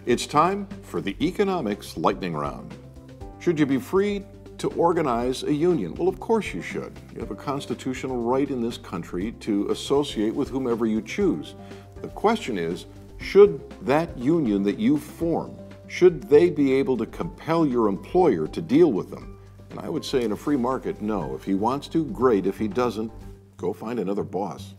It's time for the economics lightning round. Should you be free to organize a union? Well, of course you should. You have a constitutional right in this country to associate with whomever you choose. The question is, should that union that you form, should they be able to compel your employer to deal with them? And I would say in a free market, no. If he wants to, great. If he doesn't, go find another boss.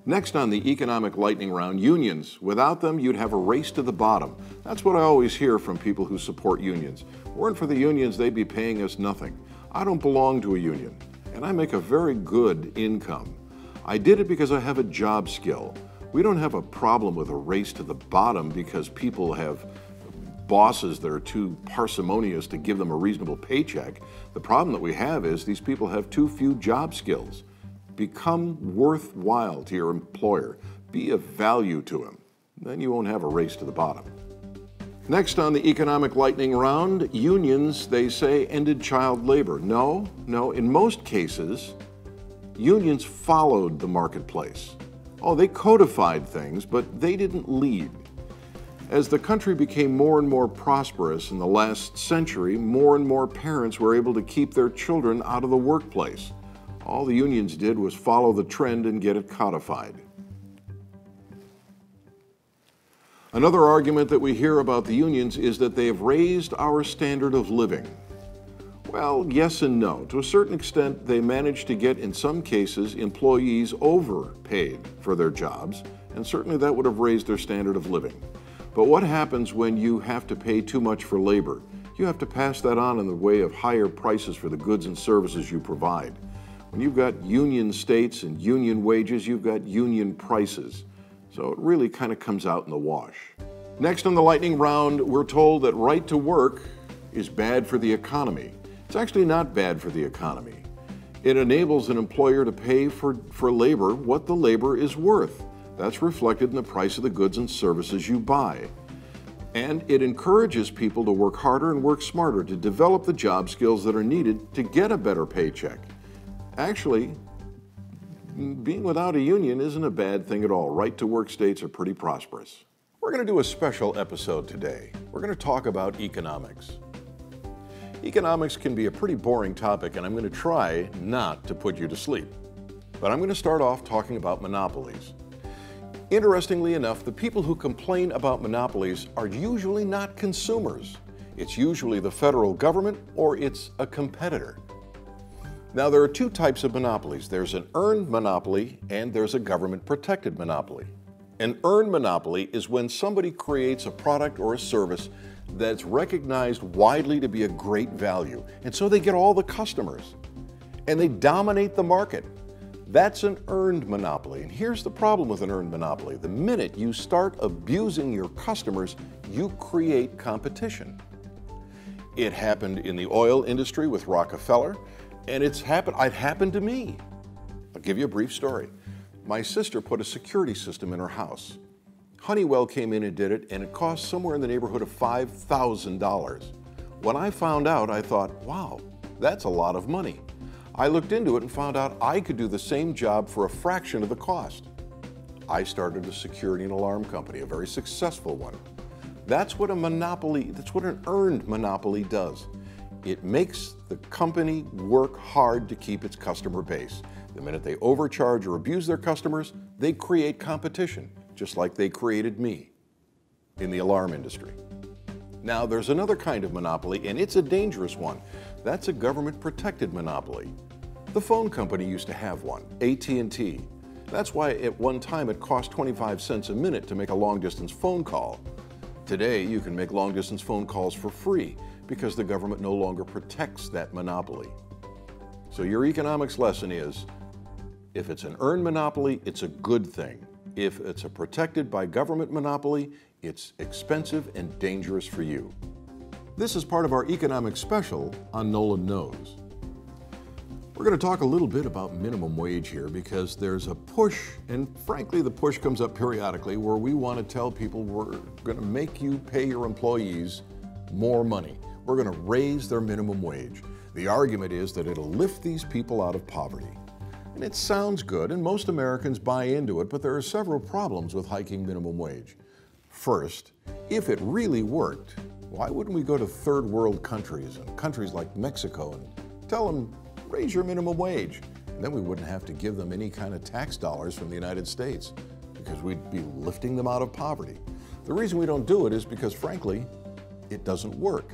Next on the economic lightning round, unions. Without them, you'd have a race to the bottom. That's what I always hear from people who support unions. Weren't for the unions, they'd be paying us nothing. I don't belong to a union, and I make a very good income. I did it because I have a job skill. We don't have a problem with a race to the bottom because people have bosses that are too parsimonious to give them a reasonable paycheck. The problem that we have is these people have too few job skills. Become worthwhile to your employer. Be of value to him. Then you won't have a race to the bottom. Next on the economic lightning round, unions, they say, ended child labor. No, in most cases, unions followed the marketplace. Oh, they codified things, but they didn't lead. As the country became more and more prosperous in the last century, more and more parents were able to keep their children out of the workplace. All the unions did was follow the trend and get it codified. Another argument that we hear about the unions is that they have raised our standard of living. Well, yes and no. To a certain extent, they managed to get, in some cases, employees overpaid for their jobs, and certainly that would have raised their standard of living. But what happens when you have to pay too much for labor? You have to pass that on in the way of higher prices for the goods and services you provide. When you've got union states and union wages, you've got union prices. So it really kind of comes out in the wash. Next on the lightning round, we're told that right to work is bad for the economy. It's actually not bad for the economy. It enables an employer to pay for labor what the labor is worth. That's reflected in the price of the goods and services you buy. And it encourages people to work harder and work smarter to develop the job skills that are needed to get a better paycheck. Actually, being without a union isn't a bad thing at all. Right-to-work states are pretty prosperous. We're going to do a special episode today. We're going to talk about economics. Economics can be a pretty boring topic, and I'm going to try not to put you to sleep. But I'm going to start off talking about monopolies. Interestingly enough, the people who complain about monopolies are usually not consumers. It's usually the federal government or it's a competitor. Now, there are two types of monopolies. There's an earned monopoly and there's a government-protected monopoly. An earned monopoly is when somebody creates a product or a service that's recognized widely to be a great value, and so they get all the customers, and they dominate the market. That's an earned monopoly, and here's the problem with an earned monopoly. The minute you start abusing your customers, you create competition. It happened in the oil industry with Rockefeller, and it happened to me. I'll give you a brief story. My sister put a security system in her house. Honeywell came in and did it, and it cost somewhere in the neighborhood of $5,000. When I found out, I thought, wow, that's a lot of money. I looked into it and found out I could do the same job for a fraction of the cost. I started a security and alarm company, a very successful one. That's what an earned monopoly does. It makes the company work hard to keep its customer base. The minute they overcharge or abuse their customers, they create competition, just like they created me in the alarm industry. Now, there's another kind of monopoly, and it's a dangerous one. That's a government-protected monopoly. The phone company used to have one, AT&T. That's why at one time it cost 25 cents a minute to make a long-distance phone call. Today, you can make long-distance phone calls for free because the government no longer protects that monopoly. So your economics lesson is, if it's an earned monopoly, it's a good thing. If it's a protected by government monopoly, it's expensive and dangerous for you. This is part of our economic special on Nolan Knows. We're going to talk a little bit about minimum wage here because there's a push, and frankly the push comes up periodically, where we want to tell people we're going to make you pay your employees more money. We're going to raise their minimum wage. The argument is that it'll lift these people out of poverty. And it sounds good, and most Americans buy into it, but there are several problems with hiking minimum wage. First, If it really worked, why wouldn't we go to third world countries and countries like Mexico and tell them, raise your minimum wage? And then we wouldn't have to give them any kind of tax dollars from the United States because we'd be lifting them out of poverty. The reason we don't do it is because, frankly, it doesn't work.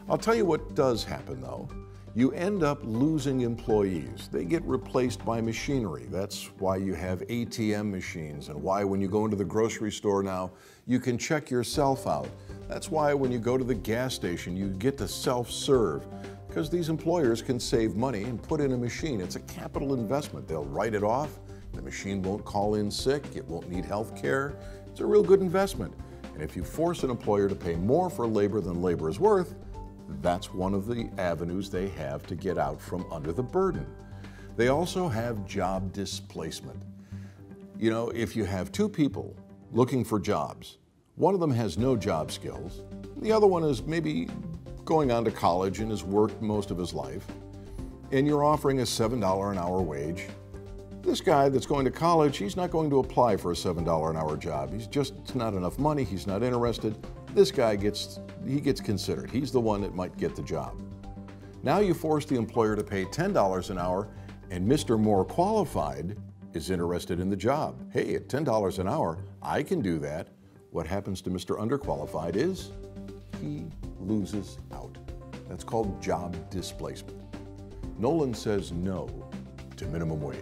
I'll tell you what does happen, though. You end up losing employees. They get replaced by machinery. That's why you have ATM machines and why when you go into the grocery store now, you can check yourself out. That's why when you go to the gas station, you get to self-serve, because these employers can save money and put in a machine. It's a capital investment. They'll write it off. The machine won't call in sick. It won't need health care. It's a real good investment. And if you force an employer to pay more for labor than labor is worth, that's one of the avenues they have to get out from under the burden. They also have job displacement. You know, if you have two people looking for jobs, one of them has no job skills, the other one is maybe going on to college and has worked most of his life, and you're offering a $7 an hour wage, this guy that's going to college, he's not going to apply for a $7 an hour job. It's not enough money, he's not interested. This guy gets considered. He's the one that might get the job. Now you force the employer to pay $10 an hour, and Mr. More Qualified is interested in the job. Hey, at $10 an hour, I can do that. What happens to Mr. Underqualified is he loses out. That's called job displacement. Nolan says no to minimum wage.